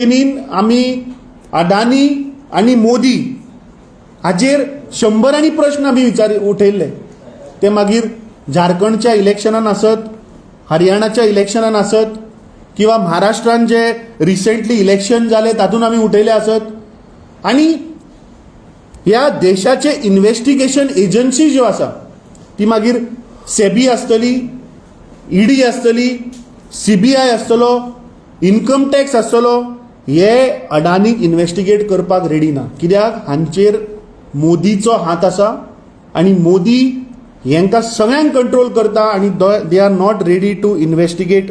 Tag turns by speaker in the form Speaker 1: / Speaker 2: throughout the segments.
Speaker 1: आम्ही अडानी आणि मोदी हाजेर शंभरांनी प्रश्न आम्ही उठयल्ले. ते मागीर झारखंडच्या इलेक्शनान आसत, हरियाणाच्या इलेक्शनान आसत, किंवा महाराष्ट्रान जे रिसेंटली इलेक्शन जाले तातूंत आम्ही उठयले आसत. आणि ह्या देशाचे इन्व्हेस्टिगेशन एजन्सी ज्यो आसा ती मागीर सेबी आसतली, ईडी आसतली, सीबीआय आसतलो, इन्कम टॅक्स आसतलो, हे अडानीक इन्व्हेस्टिगेट करपाक रेडी ना. कित्याक हांचेर मोदीचो हात आसा आणि मोदी हेंकां सगळ्यांक कंट्रोल करता आणि they are not ready to investigate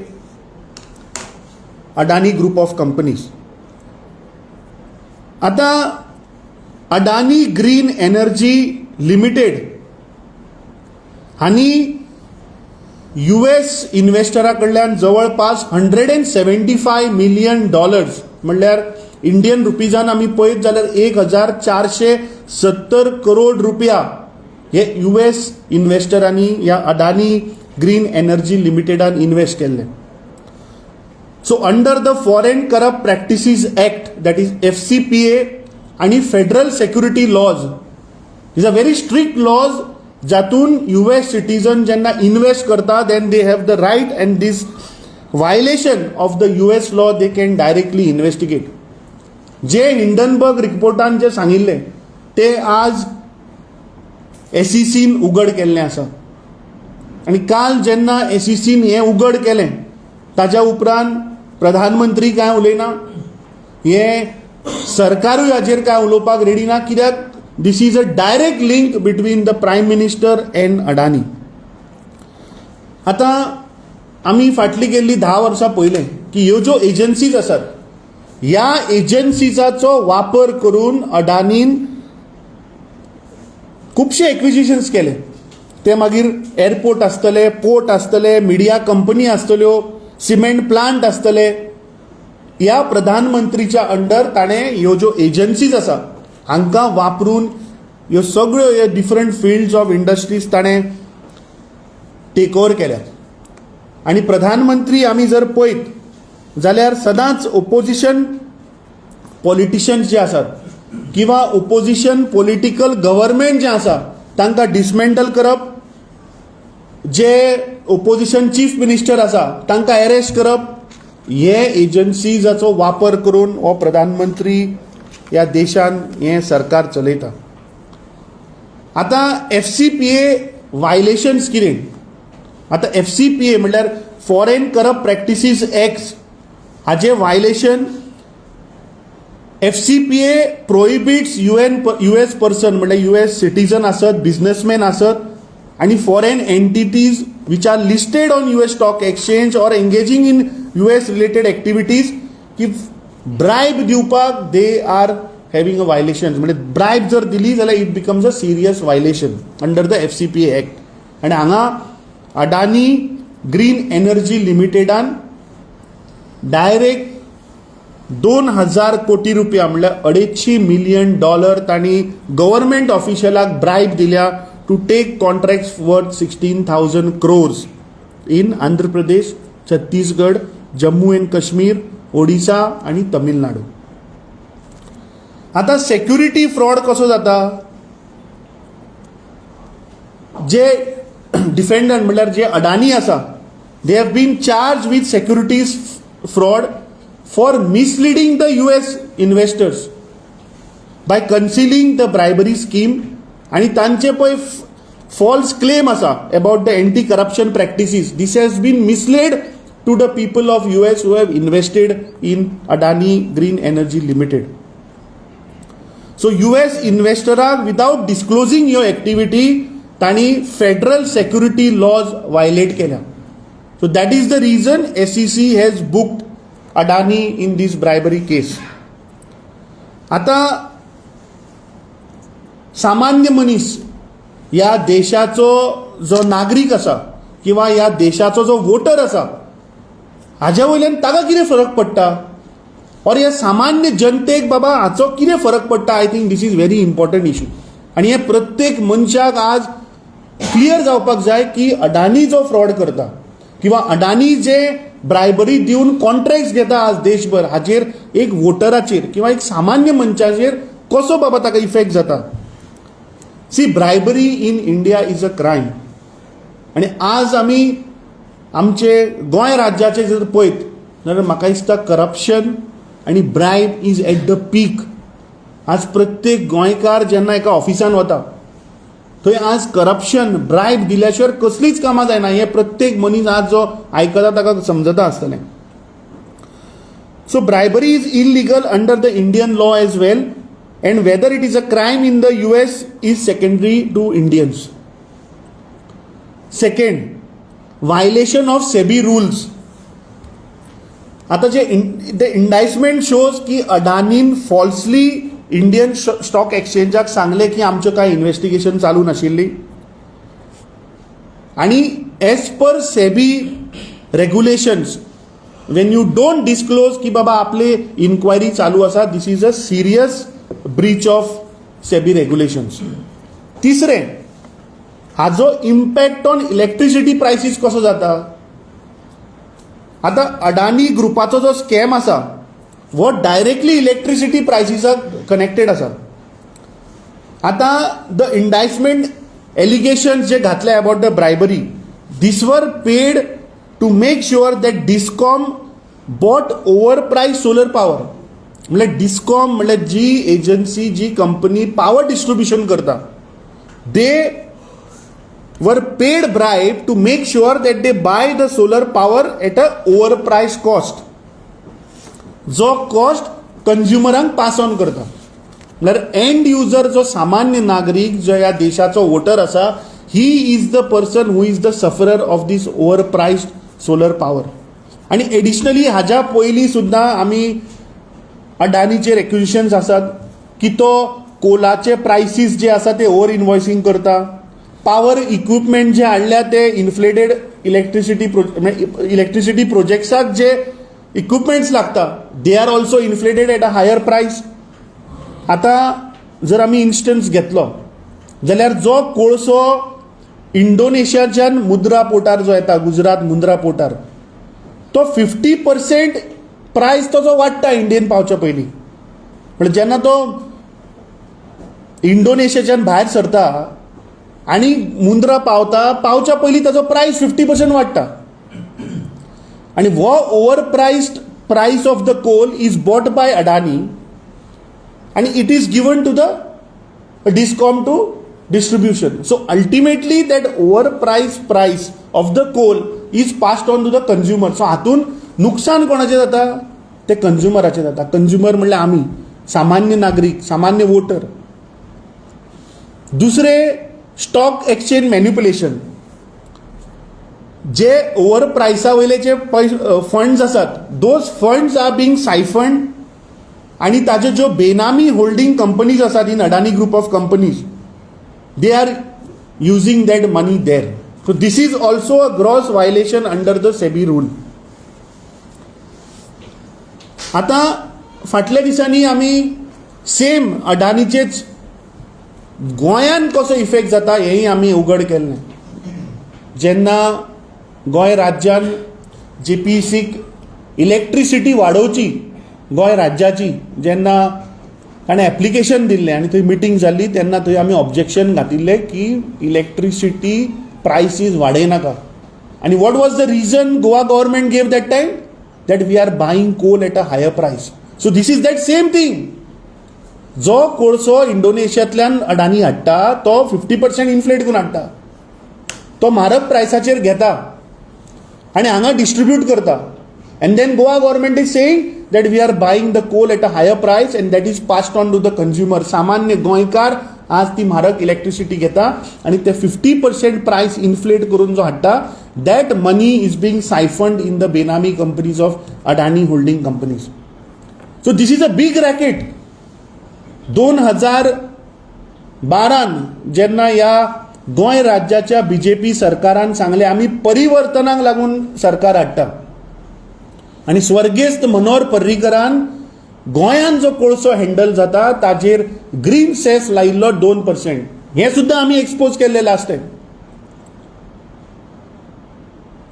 Speaker 1: Adani group of companies. आता अडानी ग्रीन एनर्जी लिमिटेड हांणी US इन्व्हेस्टरा कडल्यान जवळपास $175 मिलियन म्हणल्यार इंडियन रुपीजान आमी पळयत जाल्यार 1470 करोड रुपया हे US इन्व्हेस्टरांनी ह्या अडानी ग्रीन एनर्जी लिमिटेडान इन्व्हेस्ट केल्ले. So under the foreign corrupt practices act, that is FCPA, आणि federal security laws, is a very strict laws, जातून US सिटीजन जेन्ना इन्व्हेस्ट करता then they have the right and this violation of the US law they can directly investigate. जे Hindenburg रिपोर्टान जे सांगिल्ले ते आज SECन उघड केल्लें आसा. आणि काल जेन्ना SECन हें उघड केलें ताच्या उपरांत प्रधानमंत्री काय उलयना, हे सरकारूय हाजेर काय उलोवपाक रेडी ना. कित्याक this is a direct link between the prime minister and Adani. आता आमी फाटली गेल्ली 10 वर्सां पयलें की ह्यो ज्यो एजन्सीज आसात ह्या एजन्सीजाचो वापर करून अडानीन खुबशे एक्विजिशन्स केले. ते मागीर एअरपोर्ट आसतले, पोर्ट आसतले, मिडिया कंपनी आसतल्यो, सिमेंट प्लांट आसतले. ह्या प्रधानमंत्रीच्या अंडर ताणें ह्यो ज्यो एजन्सीज आसा हांकां वापरून ह्यो सगळ्यो हे डिफरंट फिल्ड्स ऑफ इंडस्ट्रीज ताणें टेक ओवर केल्यात. आणि प्रधानमंत्री आमी जर पळयत जाल्यार सदांच ओपोजिशन पॉलिटिशियन्स जे आसात किंवा ओपोजिशन पॉलिटिकल गव्हर्नमेंट जे आसा तांकां डिसमेंटल करप, जे ओपोजिशन चीफ मिनिस्टर आसा तांकां अरेस्ट करप, हे एजन्सीजाचो वापर करून हो प्रधानमंत्री ह्या देशान हे सरकार चलयता. आता FCPA व्हायलेशन्स कितें? आता FCPA म्हणल्यार फॉरेन करप्ट प्रॅक्टिसीस ऍक्ट हाचे violation. FCPA prohibits US person म्हणल्यार US सिटीजन आसत, बिझनेसमॅन आसत आणि foreign entities which are listed on US stock exchange or engaging in US related activities की ब्रायब दिवपाक they are having a violation. म्हणजे bribe जर दिली जाल्यार it becomes a serious violation under the FCPA act. आणि हांगा अडानी green energy लिमिटेडान direct $2,000 कोटी म्हळ्यार $250 मिलियन तांणी गव्हर्नमेंट ऑफिशियलाक ब्रायब दिल्या to take contracts worth 16,000 crores in Andhra Pradesh, Chhattisgarh, Jammu and Kashmir, Odisha आणि तमिळनाडू. आता सेक्युरिटी फ्रॉड कसो जाता? जे डिफेंडंट म्हणल्यार जे अडानी आसा they have been charge with securities fraud for misleading the US investors by concealing the bribery scheme. आणि तांचे पळय फॉल्स क्लेम आसा about the anti corruption practices. This has been misled to the people of US who have invested in Adani green energy limited. So US इन्व्हेस्टराक without disclosing ह्यो activity तांणी federal security laws violate केल्या. So that is the reason SEC has booked Adani in दीस ब्रायबरी केस. आता सामान्य मनीस ह्या देशाचो जो नागरीक आसा किंवा ह्या देशाचो जो वोटर आसा हाज्या वयल्यान ताका कितें फरक पडटा? और ह्या सामान्य जनतेक बाबा हाचो कितें फरक पडटा? I think this is very important issue. आणि हे प्रत्येक मनशाक आज क्लियर जावपाक जाय की अडानी जो फ्रॉड करता किंवा अडानी जे ब्रायबरी दिवन कॉन्ट्रॅक्ट घेता आज देशभर, हाचेर एक वोटराचेर किंवा एक सामान्य मनशाचेर कसो बाबा ताका इफेक्ट जाता. See, bribery in India is a crime. आणि आज आमी आमचे गोंय राज्याचे जर पळयत जाल्यार म्हाका दिसता करप्शन आनी ब्रायब इज एट द पीक. आज प्रत्येक गोंयकार जेन्ना एका ऑफिसान वता थंय आज करप्शन, ब्रायब दिल्या शिवाय कसलीच कामां जायना. हें प्रत्येक मनीस आज जो आयकता ताका समजता आसतलें. So bribery is illegal under the Indian law as well, and whether it is a crime in the US is secondary to Indians. Second, violation of SEBI rules. आता जे the indictment shows की अडानीन falsely Indian stock एक्सचेंजाक सांगले की आमचं काय investigation चालू नाशिल्ली, आणि as per SEBI regulations when you don't disclose की बाबा आपले इन्क्वायरी चालू आसा, this is a serious breach of SEBI regulations. तिसरें, हाजो इम्पॅक्ट ऑन इलेक्ट्रिसिटी प्रायसीस कसो जाता. आता अडानी ग्रुपाचो जो स्कॅम आसा वो डायरेक्टली इलेक्ट्रिसिटी प्रायसिसाक कनेक्टेड आसा. आता द इंडायसमेंट एलिगेशन्स जे घातले about the bribery, these were paid to make sure that discom bought over price solar power. म्हणजे डिस्कॉम म्हणजे जी एजन्सी, जी कंपनी पॉवर डिस्ट्रीब्युशन करता, they were paid bribe to make sure that they buy the solar power at a over price cost, जो cost कंज्युमरांक pass on करता. म्हळ्यार end user, जो सामान्य नागरीक, जो ह्या देशाचो वोटर आसा, he is the person who is the sufferer of these over priced solar power. आणि एडिशनली हाज्या पयलीं सुद्दां आमी अडानीचेर एक्युजिशन्स आसात की तो कोलाचे प्रायसीस जे आसा ते ओवर इनवॉयसिंग करता. पॉवर इक्विपमेंट जे हाडल्या ते इन्फ्लेटेड इलेक्ट्रिसिटी प्रोजेक्ट्साक जे इक्विपमेंट्स लागता, they are also inflated at a higher price. आता जर आमी इन्स्टन्स घेतलो जाल्यार जो कोळसो इंडोनेशियाच्यान मुंद्रा पोर्टार जो येता, गुजरात मुंद्रा पोर्टार, तो 50% प्रायस तो वाडटा इंडियन पावच्या पयलीं. म्हणजे जेन्ना तो इंडोनेशियाच्यान भायर सरता आनी मुंद्रा पावच्या पयलीं ताजो प्रायस 50% वाडटा. आणि वो over priced price of the coal is bought by Adani आणि it is given to the discom to distribution. So ultimately that over price of the coal is passed on to the consumer. So हातून नुकसान कोणाचें जाता, ते कंज्युमराचें जाता. Consumer म्हणल्यार आमी, सामान्य नागरीक, सामान्य वोटर. दुसरे, स्टॉक एक्सचेंज मॅन्युप्युलेशन. जे ओवर प्रायसा वयले जे फंड्स आसात, दोज फंड्स आर बींग सायफंड, आणि ताजे ज्यो बेनामी होल्डिंग कंपनीज आसात in Adani group of companies, they are using that money there. So this is also a gross violation under the SEBI rule. आता फाटल्या दिसांनी आमी सेम अडानीचेच गोंयान कसो इफेक्ट जाता हेंय आमी उघड केल्लें. जेन्ना गोंय राज्यान JPCक इलेक्ट्रिसिटी वाडोवची गोंय राज्याची, जेन्ना ताणें एप्लिकेशन दिल्लें आनी थंय मिटींग जाल्ली, तेन्ना थंय आमी ऑब्जेक्शन घातिल्लें की इलेक्ट्रिसिटी प्रायसीस वाडयनाका. आनी what was the reason Goa government gave that time? That we are buying coal at a higher price. So these is that same thing. जो कोळसो इंडोनेशियांतल्यान अडानी हाडटा तो 50% इन्फ्लेट करून हाडटा, तो म्हारग प्रायसाचेर घेता आनी हांगा डिस्ट्रीब्यूट करता. And then Goa government is saying that we are buying the coal at a higher price and that is passed on to the consumer. सामान्य गोंयकार आज ती म्हारग इलेक्ट्रिसिटी घेता आनी ते 50% प्रायस इन्फ्लेट करून जो हाडटा, that money is being siphoned in the benami companies of Adani holding companies. So this is a big racket. 2012 जेन्ना ह्या गोंय राज्याच्या BJP सरकारान सांगले आमी परिवर्तनाक लागून सरकार हाडटा, आनी स्वर्गेस्त मनोहर पर्रीकरान गोंयान जो कोळसो हँडल जाता ताजेर ग्रीन सेस लायिल्लो 2%. हें सुद्दां आमी एक्सपोज केल्लें लास्ट टायम.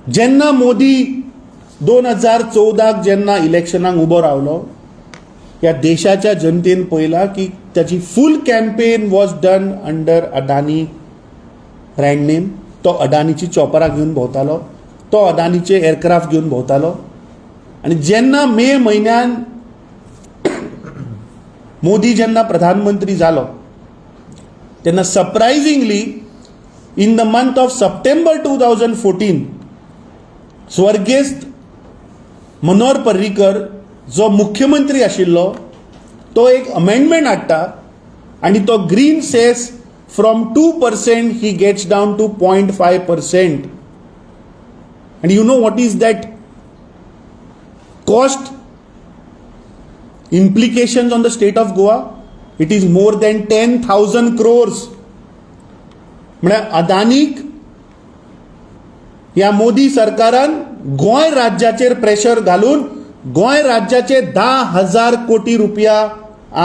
Speaker 1: जेन्ना मोदी 2014 जेन्ना इलेक्शनाक उबो रावलो ह्या देशाच्या जनतेन पळयला की त्याची full campaign was done under Adani brand name. तो अडानीची चॉपरां घेवन भोंवतालो, तो अडानीचे एअरक्राफ्ट घेवन भोंवतालो. आनी जेन्ना मे म्हयन्यान मोदी जेन्ना प्रधानमंत्री जालो तेन्ना surprisingly in the month of September 2014 स्वर्गेस्त मनोहर पर्रीकर जो मुख्यमंत्री आशिल्लो तो एक अमेंडमेंट हाडटा आनी तो green cess from 2% he gets down to 0.5%. And you know what is that cost implications on the state of Goa? It is more than 10,000 crores. म्हणजे अदानीक ह्या मोदी सरकारान गोंय राज्याचेर प्रेशर घालून गोंय राज्याचे 10,000 कोटी रुपया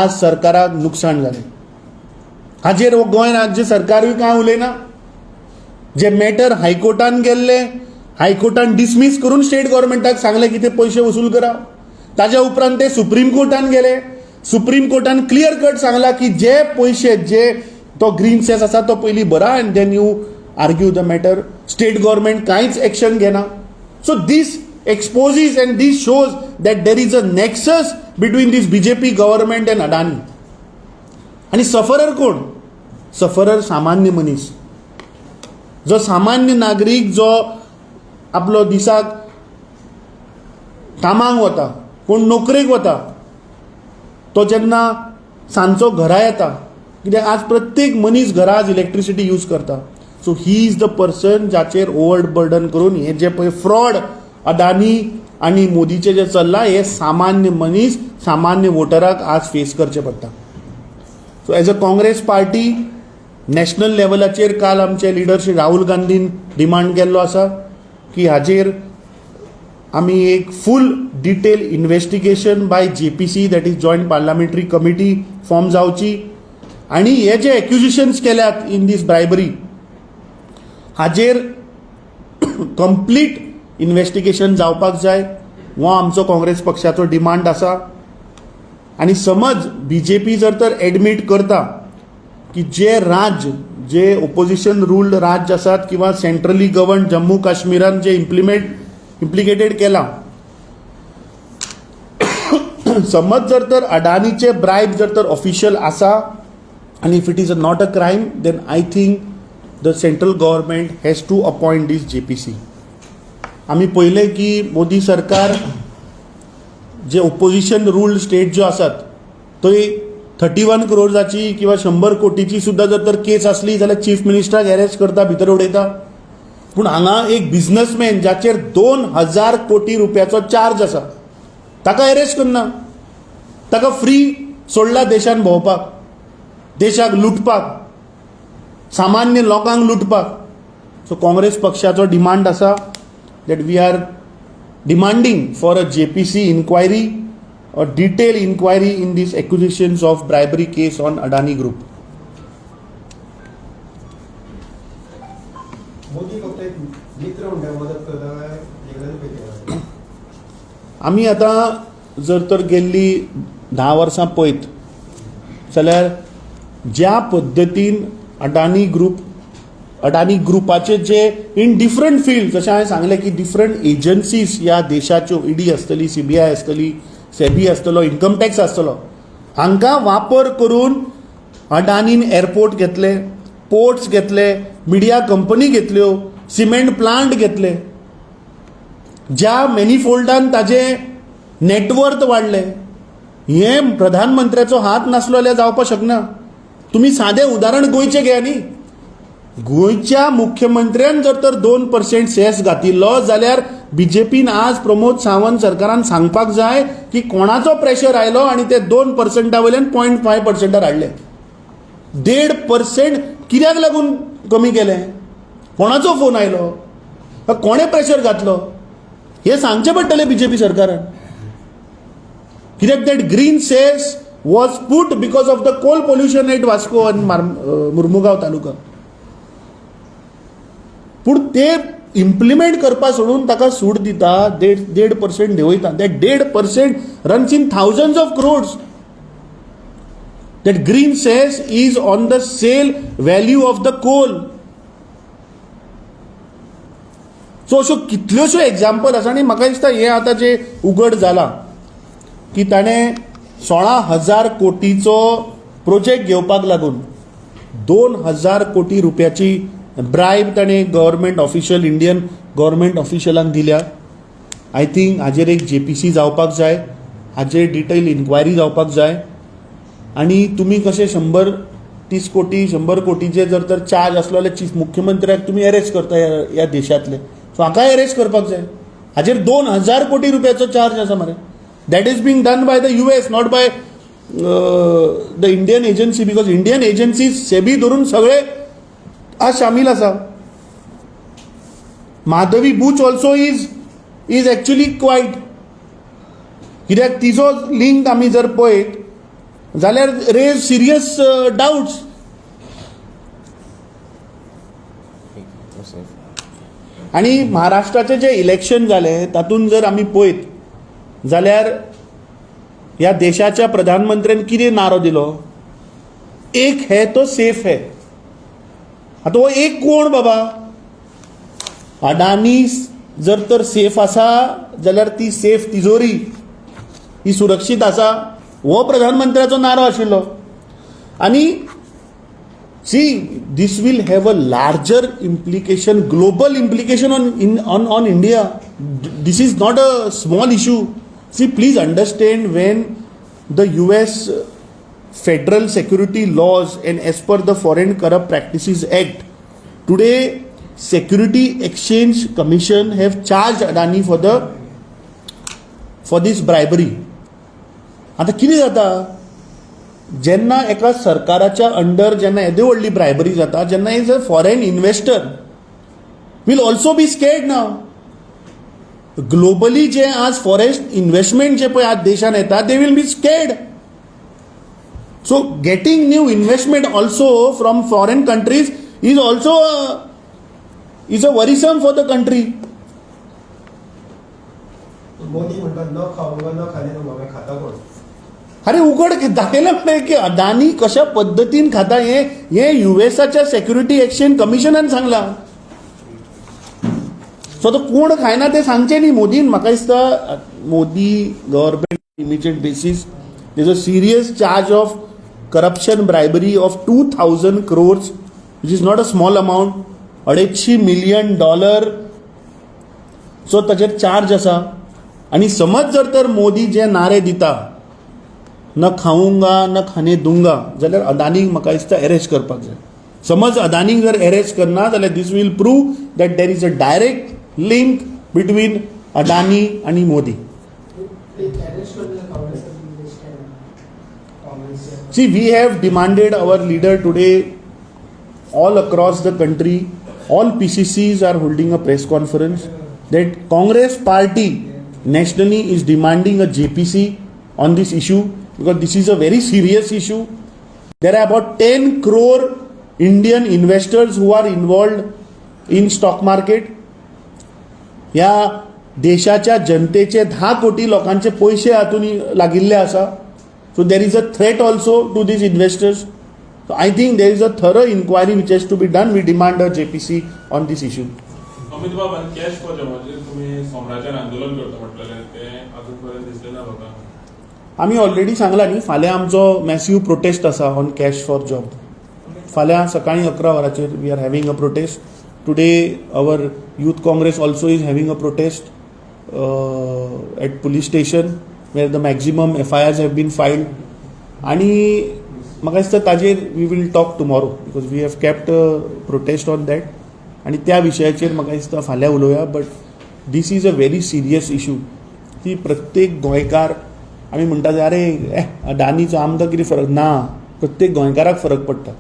Speaker 1: आज सरकाराक नुकसाण जालें. हाजेर गोंय राज्य सरकारूय कांय उलयना. जे मॅटर हायकोर्टान गेल्ले, हायकोर्टान डिसमीस करून स्टेट गव्हर्मेंटाक सांगले की ते पयशे वसूल करा. ताज्या उपरांत ते सुप्रीम कोर्टान गेले. सुप्रीम कोर्टान क्लियर कट सांगला की जे पयशे जे तो ग्रीन सेस आसा तो पयलीं भरा and then you argue the matter. State government कांयच एक्शन घेना. So these exposes and this shows that there is a nexus between this BJP government and Adani. आणि सफरर कोण? सफरर सामान्य मनीस, जो सामान्य नागरीक जो आपलो दिसाक कामाक वता, कोण नोकरेक वता, तो जेन्ना सांजचो घरा येता, कित्याक आज प्रत्येक मनीस घरा आज इलेक्ट्रिसिटी यूज करता. So he is the person जाचेर ओव्हर बर्डन करून हे जे पळय फ्रॉड अडानी आणि मोदीचे जे चल्ला हे सामान्य मनीस, सामान्य वोटराक आज फेस करचे पडटा. So as a Congress party national लेवलाचेर काल आमचे लिडर श्री राहुल गांधीन डिमांड केल्लो आसा की हाजेर आमी एक full detail investigation by JPC that is joint parliamentary committee form जावची आणि हे जे एक्युजिशन्स केल्यात इन दीस ब्रायबरी हाजेर कंप्लीट इन्व्हेस्टिगेशन जावपाक जाय हो आमचो काँग्रेस पक्षाचो डिमांड आसा. आणि समज BJP जर तर एडमीट करता की जे राज्य जे ओपोजिशन रूल्ड राज्य आसात किंवा सेंट्रली गव्हर्न जम्मू काश्मीरान जे इम्प्लिकेटेड केला, समज जर तर अडानीचे ब्रायब जर तर ऑफिशियल आसा आणि if it is not a crime then I think the central government has to appoint these JPC. आम्ही पहिले की मोदी सरकार जे ओपोजिशन रूल्ड स्टेट जो आसात तो 31 करोडाची किंवा 100 कोटीची सुद्धा जर तर केस असली जाल्यार चीफ मिनिस्टराक अरेस्ट करता, भितर उडयता. पूण हांगा एक बिझनेसमॅन जाचेर 2,000 कोटी रुपयाचो चार्ज आसा ताका अरेस्ट करना, ताका फ्री सोडला देशान भोंवपाक, देशाक लुटपाक, सामान्य लोकांक लुटपाक. सो काँग्रेस पक्षाचो डिमांड आसा that we are demanding for a JPC inquiry, a detailed inquiry in these accusations of bribery case on Adani Group.
Speaker 2: Modi फक्त एक मित्र म्हणटा मदत करता काय एकदाच पळयता.
Speaker 1: आमी आतां जर तर गेल्ली 10 वर्सां पळयत जाल्यार ज्या पद्दतीन अडानी ग्रुपाचे जे इन डिफरंट फील्ड, जशें हांवें सांगलें की डिफरंट एजन्सीज ह्या देशाच्यो ED आसतली, CBI आसतली, SEBI आसतलो, इन्कम टॅक्स आसतलो, हांकां वापर करून अडानीन एअरपोर्ट घेतले, पोर्ट्स घेतले, मिडिया कंपनी घेतल्यो, सिमेंट प्लांट घेतले, ज्या मॅनिफोल्डान ताजे नेटवर्थ वाडले. हें प्रधानमंत्र्याचो हात नासलो जाल्यार जावपाक शकना. तुमी सादें उदाहरण गोंयचें घेया न्ही. गोंयच्या मुख्यमंत्र्यान जर तर 2% सेस घातिल्लो जाल्यार BJPन आज प्रमोद सावंत सरकारान सांगपाक जाय की कोणाचो प्रेशर आयलो आणि ते 2% वयल्यान 0.5% हाडले. 1.5% कित्याक लागून कमी केले? कोणाचो फोन आयलो? कोणे प्रेशर घातलो? हे सांगचे पडटले BJP सरकारान. कित्याक that green cess was put because of the coal pollution at Vasco आनी मुर्मुगांव तालुका. पूण ते इम्प्लिमेंट करपा सोडून ताका सूट दिता 1.5% देंवयता. That 1.5% runs in thousands of crores. That green cess is on the sale value of the coal. So अश्यो कितल्योश्यो एग्जाम्पल आसा आनी म्हाका दिसता हें आतां जे उगड जाला की ताणें 16,000 कोटीचो प्रोजेक्ट घेवपाक लागून 2,000 कोटी रुपयाची ब्रायब ताणें गव्हर्मेंट ऑफिशियल इंडियन गव्हर्मेंट ऑफिशियलांक दिल्या. आय थिंक हाजेर एक JPC जावपाक जाय, हाजेर डिटेल इन्क्वायरी जावपाक जाय. आनी तुमी कशें 130 कोटी 100 कोटीचे जर तर चार्ज आसलो जाल्यार चीफ मुख्यमंत्र्याक तुमी अरेस्ट करता ह्या देशांतले. सो हाकाय अरेस्ट करपाक जाय. हाजेर 2,000 कोटी रुपयाचो चार्ज आसा मरे. That is being done by the US, not by the Indian agency, because Indian agencies SEBI धरून सगळे आज शामील आसा. माधवी बुच ऑल्सो इज एक्च्युअली क्वायट. कित्याक तिचो लिंक आमी जर पळयत जाल्यार रेज सिरियस डाउट्स. आनी महाराष्ट्राचे जे इलेक्शन जाले तातूंत जर आमी पळयत जाल्यार ह्या देशाच्या प्रधानमंत्र्यान कितें नारो दिलो, एक है तो सेफ है. आतां हो एक कोण बाबा? अडानी जर तर सेफ आसा जाल्यार ती सेफ तिजोरी ही सुरक्षीत आसा, हो प्रधानमंत्र्याचो नारो आशिल्लो. आनी see this will have a larger implication, global implication on India. This is not a small issue. See, please understand, when the US federal security laws and as per the Foreign Corrupt Practices Act, today Security Exchange Commission have charged Adani for this bribery. आता कितें जाता, जेन्ना एका सरकाराच्या under जेन्ना येदे व्हडली ब्रायबरी जाता, जेन्ना is a foreign investor will also be scared now. Globally जे आज फॉरेस्ट इन्व्हेस्टमेंट जे पळय आज देशान येता, they will be scared. So getting new investment also from foreign countries is also is a वरिसम for the country.
Speaker 2: Modi म्हणतात न खाऊंगा न खाने दूंगा, खाता कोण?
Speaker 1: अरे उघड दाखयलं म्हणजे की अदानी कशा पद्धतीन खाता हे युएसच्या सेक्युरिटी एक्सचेंज कमिशनान सांगला. सो तो कोण खायना ते सांगचे न्ही मोदीन. म्हाका दिसता Modi government immediate basis there is a serious charge of corruption bribery of 2,000 crores, which is not a small amount. $250 million. So ताचेर चार्ज आसा. आनी समज जर तर मोदी जे नारे दिता न खाऊंगा न खाने दूंगा, जाल्यार अदानीक म्हाका दिसता अरेस्ट करपाक जाय. समज अदानीक जर अरेस्ट करना जाल्यार these will prove that there is a direct link between Adani आणि Modi. See, we have demanded our leader today all across the country. All PCCs are holding a press conference that Congress party nationally is demanding a JPC on this issue, because this is a very serious issue. There are about 10 crore Indian investors who are involved in stock market. ह्या देशाच्या जनतेचे 10 कोटी लोकांचे पैसे हातून लागिल्ले आसा. So there is a threat also to these investors. So I think there is a thorough inquiry which has to be done. We demand a JPC on this issue.
Speaker 3: Amit बाबा, कॅश फॉर जॉबाचेर तुम्ही सोमराचेर आंदोलन करता म्हटलेलें ते अजून पर्यंत दिसलें ना म्हाका.
Speaker 1: आमी ऑलरेडी सांगला न्ही, फाल्यां आमचो मॅसिव्ह प्रोटेस्ट आसा ऑन कॅश फॉर जॉब. फाल्यां सकाळीं 11 वरांचेर we are having a protest. Today our youth congress also is having a protest at police station where the maximum FIRs have been filed. आणि म्हाका दिसता ताजेर we will talk tomorrow because we have kept a protest on that. आणि त्या विशयाचेर म्हाका दिसता फाल्यां उलोवया. But this is a very serious issue. ती प्रत्येक गोंयकार आमी म्हणटा ते अरे अडानीचो आमकां कितें फरक ना, प्रत्येक गोंयकाराक फरक पडटा.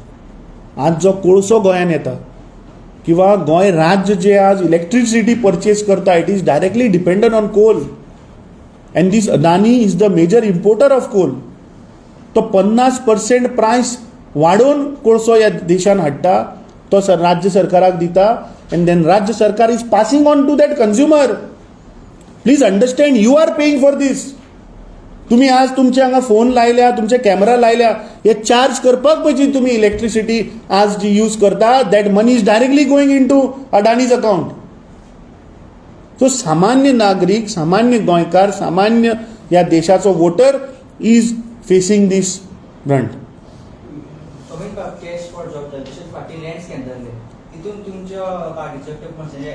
Speaker 1: आज जो कोळसो गोंयांत येता किंवा गोंय राज्य जे आज इलेक्ट्रिसिटी परचेस करता, it is directly dependent on coal. And these Adani is the major importer of coal. तो 50% प्रायस वाडोवन कोळसो ह्या देशान हाडटा, तो राज्य सरकाराक दिता and then Rajya Sarkar is passing on to that consumer. Please understand, you are paying for this. तुम्ही आज तुमचे हांगा फोन लायल्या, तुमचे कॅमेरा लायल्या, हे चार्ज करपाक पयची तुम्ही इलेक्ट्रिसिटी आज जी यूज करता, that money is directly going in to Adani's account. So सामान्य नागरीक, सामान्य गोंयकार, सामान्य या देशाचो voter is facing these brunt.
Speaker 4: Cash for job तशेंच फाटीं लँड स्कॅन जाल्ले तितून तुमच्या पार्टीचे म्हणजे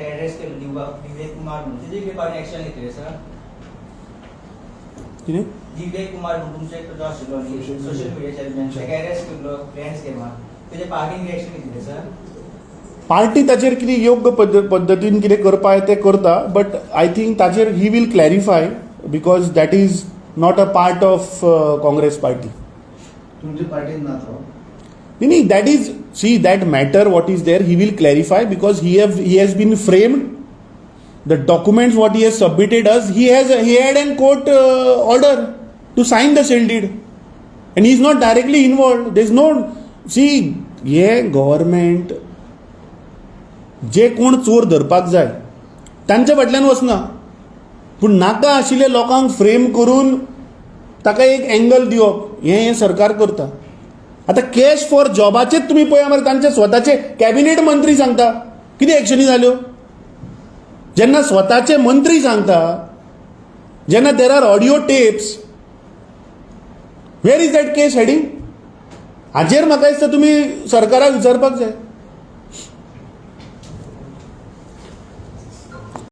Speaker 4: एड्रेस केलो विवेक कुमार म्हणून तेजे पार्टी एक्शन घेतली सर.
Speaker 1: कितें
Speaker 4: विवेक कुमार म्हणून तुमचे जो आशिल्लो सोशल मिडियाचेर ताका अरेस्ट केल्लो लँड स्कॅमान तेजे पार्टीन एक्शन घेतली सर.
Speaker 1: पार्टी ताचेर कितें योग्य पद्दतीन कितें करपा तें करता, बट आय थिंक ताचेर he will clarify because that is not a part of Congress party.
Speaker 2: तुमच्या पार्टीन ना तो
Speaker 1: No, that is, see, that matter, what is there, he will clarify because he has been framed. The documents what he has submitted us, he had a court order to sign the sale deed, and he is not directly involved. There is no, see, हे government जे कोण चोर धरपाक जाय तांच्या फाटल्यान वचना, पूण नाका आशिल्ले लोकांक फ्रेम करून ताका एक एंगल दिवप, हे सरकार करता. आता कॅश फॉर जॉबाचेच तुम्ही पळया मरे, तांचे स्वताचे कॅबिनेट मंत्री सांगता किती एक्शनी जाल्यो. जेन्ना स्वताचे मंत्री सांगता, जेन्ना there are audio tapes, where is that case heading? हाजेर म्हाका दिसता तुमी सरकाराक विचारपाक जाय.